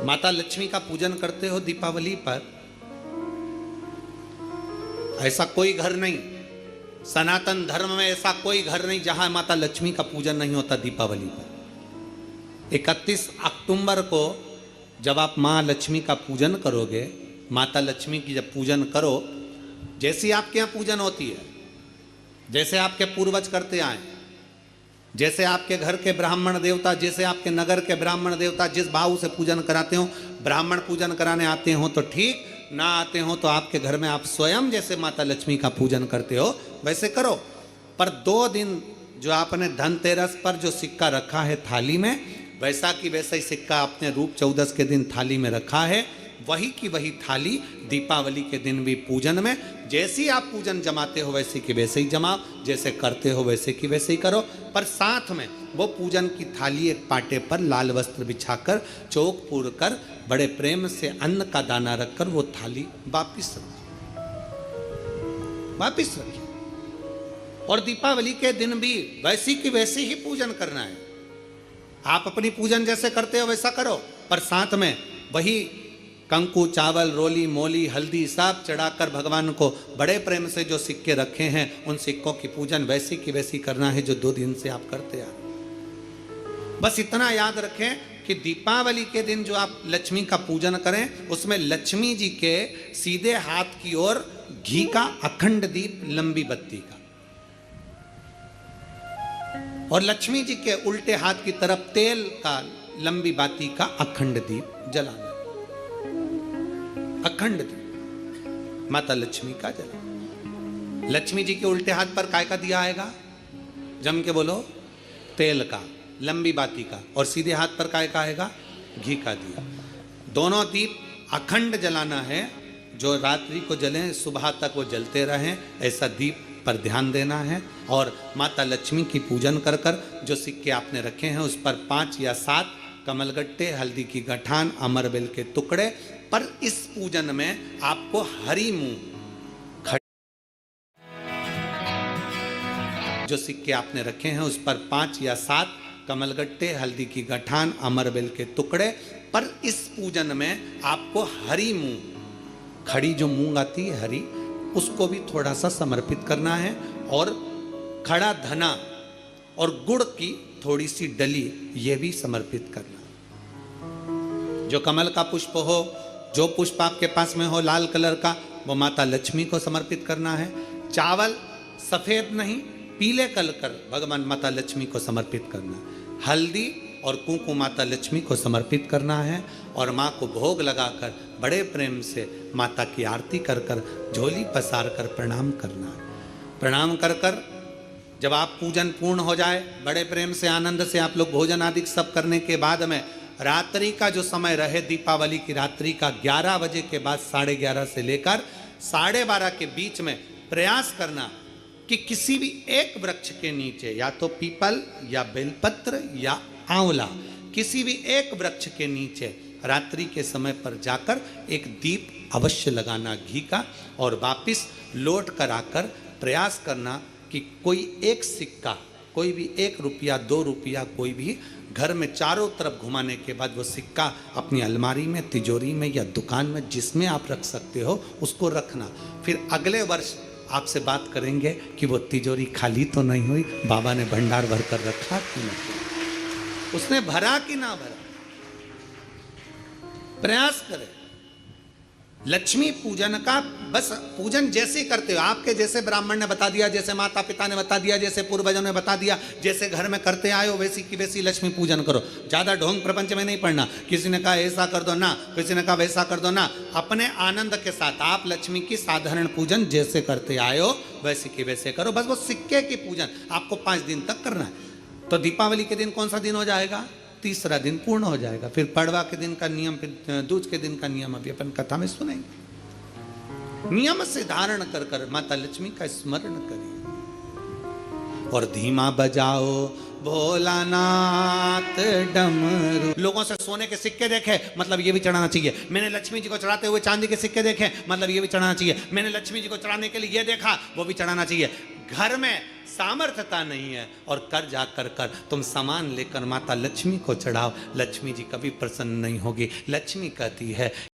माता लक्ष्मी का पूजन करते हो दीपावली पर, ऐसा कोई घर नहीं, सनातन धर्म में ऐसा कोई घर नहीं जहां माता लक्ष्मी का पूजन नहीं होता दीपावली पर। 31 अक्टूबर को जब आप माँ लक्ष्मी का पूजन करोगे, माता लक्ष्मी की जब पूजन करो, जैसी आपके यहाँ पूजन होती है, जैसे आपके पूर्वज करते आए, जैसे आपके घर के ब्राह्मण देवता, जैसे आपके नगर के ब्राह्मण देवता जिस भाव से पूजन कराते हो, ब्राह्मण पूजन कराने आते हो तो ठीक, ना आते हो तो आपके घर में आप स्वयं जैसे माता लक्ष्मी का पूजन करते हो वैसे करो। पर 2 दिन जो आपने धनतेरस पर जो सिक्का रखा है थाली में, वैसा की वैसा ही सिक्का आपने रूप चौदस के दिन थाली में रखा है, वही की वही थाली दीपावली के दिन भी पूजन में जैसी आप पूजन जमाते हो वैसे की वैसे ही जमाओ, जैसे करते हो वैसे की वैसे ही करो। पर साथ में वो पूजन की थाली एक पाटे पर लाल वस्त्र बिछाकर चौक पूर कर बड़े प्रेम से अन्न का दाना रखकर वो थाली वापिस रखिए। और दीपावली के दिन भी वैसी की वैसे ही पूजन करना है। आप अपनी पूजन जैसे करते हो वैसा करो, पर साथ में वही कंकु, चावल, रोली, मोली, हल्दी सब चढ़ाकर भगवान को बड़े प्रेम से जो सिक्के रखे हैं उन सिक्कों की पूजन वैसी की वैसी करना है जो 2 दिन से आप करते आ रहे। बस इतना याद रखें कि दीपावली के दिन जो आप लक्ष्मी का पूजन करें उसमें लक्ष्मी जी के सीधे हाथ की ओर घी का अखंड दीप, लंबी बत्ती का, और लक्ष्मी जी के उल्टे हाथ की तरफ तेल का लंबी बाती का अखंड दीप जलाना। अखंड दीप माता लक्ष्मी का जला। लक्ष्मी जी के उल्टे हाथ पर काय का दिया आएगा? जम के बोलो, तेल का, लंबी बाती का, और सीधे हाथ पर काय का आएगा? घी का दिया। दोनों दीप अखंड जलाना है, जो रात्रि को जलें सुबह तक वो जलते रहें, ऐसा दीप पर ध्यान देना है। और माता लक्ष्मी की पूजन कर कर जो सिक्के आपने रखे हैं उस पर 5 या 7 कमलगट्टे, हल्दी की गठान, अमरबेल के टुकड़े। पर इस पूजन में आपको हरी मूंग जो सिक्के आपने रखे हैं उस पर 5 या 7 कमलगट्टे, हल्दी की गठान, अमरबेल के टुकड़े। पर इस पूजन में आपको हरी मूंग, खड़ी जो मूंग आती है हरी, उसको भी थोड़ा सा समर्पित करना है। और खड़ा धना और गुड़ की थोड़ी सी डली, ये भी समर्पित करना। जो कमल का पुष्प हो, जो पुष्प आपके पास में हो लाल कलर का, वो माता लक्ष्मी को समर्पित करना है। चावल सफेद नहीं, पीले कलर कर भगवान माता लक्ष्मी को समर्पित करना है। हल्दी और कुंकु माता लक्ष्मी को समर्पित करना है। और माँ को भोग लगाकर बड़े प्रेम से माता की आरती कर कर, झोली पसार कर प्रणाम करना है। प्रणाम कर कर जब आप पूजन पूर्ण हो जाए, बड़े प्रेम से आनंद से आप लोग भोजन आदि सब करने के बाद में रात्रि का जो समय रहे, दीपावली की रात्रि का 11 बजे के बाद 11:30 से लेकर 12:30 के बीच में प्रयास करना कि किसी भी एक वृक्ष के नीचे, या तो पीपल या बेलपत्र या आंवला, किसी भी एक वृक्ष के नीचे रात्रि के समय पर जाकर एक दीप अवश्य लगाना घी का। और वापिस लौट कर आकर प्रयास करना कि कोई एक सिक्का, कोई भी 1 रुपया 2 रुपया, कोई भी घर में चारों तरफ घुमाने के बाद वो सिक्का अपनी अलमारी में, तिजोरी में या दुकान में जिसमें आप रख सकते हो उसको रखना। फिर अगले वर्ष आपसे बात करेंगे कि वो तिजोरी खाली तो नहीं हुई, बाबा ने भंडार भर कर रखा कि नहीं, उसने भरा कि ना भरा। प्रयास करें। लक्ष्मी पूजन का बस पूजन जैसे करते हो, आपके जैसे ब्राह्मण ने बता दिया, जैसे माता पिता ने बता दिया, जैसे पूर्वजों ने बता दिया, जैसे घर में करते आए हो वैसी की वैसी लक्ष्मी पूजन करो। ज़्यादा ढोंग प्रपंच में नहीं पड़ना, किसी ने कहा ऐसा कर दो ना, किसी ने कहा वैसा कर दो ना। अपने आनंद के साथ आप लक्ष्मी की साधारण पूजन जैसे करते आए हो वैसे की वैसे करो। बस वो सिक्के की पूजन आपको 5 दिन तक करना है। तो दीपावली के दिन कौन सा दिन हो जाएगा? 3रा दिन पूर्ण हो जाएगा। फिर पड़वा के दिन का नियम, फिर दूज के दिन का नियम अभी अपन कथा में सुनेंगे। नियम से धारण कर कर माता लक्ष्मी का स्मरण करिए। और धीमा बजाओ भोलानाथ डमरू। लोगों से सोने के सिक्के देखे, मतलब ये भी चढ़ाना चाहिए। मैंने लक्ष्मी जी को चढ़ाते हुए चांदी के सिक्के देखे, मतलब ये भी चढ़ाना चाहिए। मैंने लक्ष्मी जी को चढ़ाने के लिए ये देखा, वो भी चढ़ाना चाहिए। घर में सामर्थ्यता नहीं है और कर जा कर तुम सामान लेकर माता लक्ष्मी को चढ़ाओ, लक्ष्मी जी कभी प्रसन्न नहीं होगी। लक्ष्मी कहती है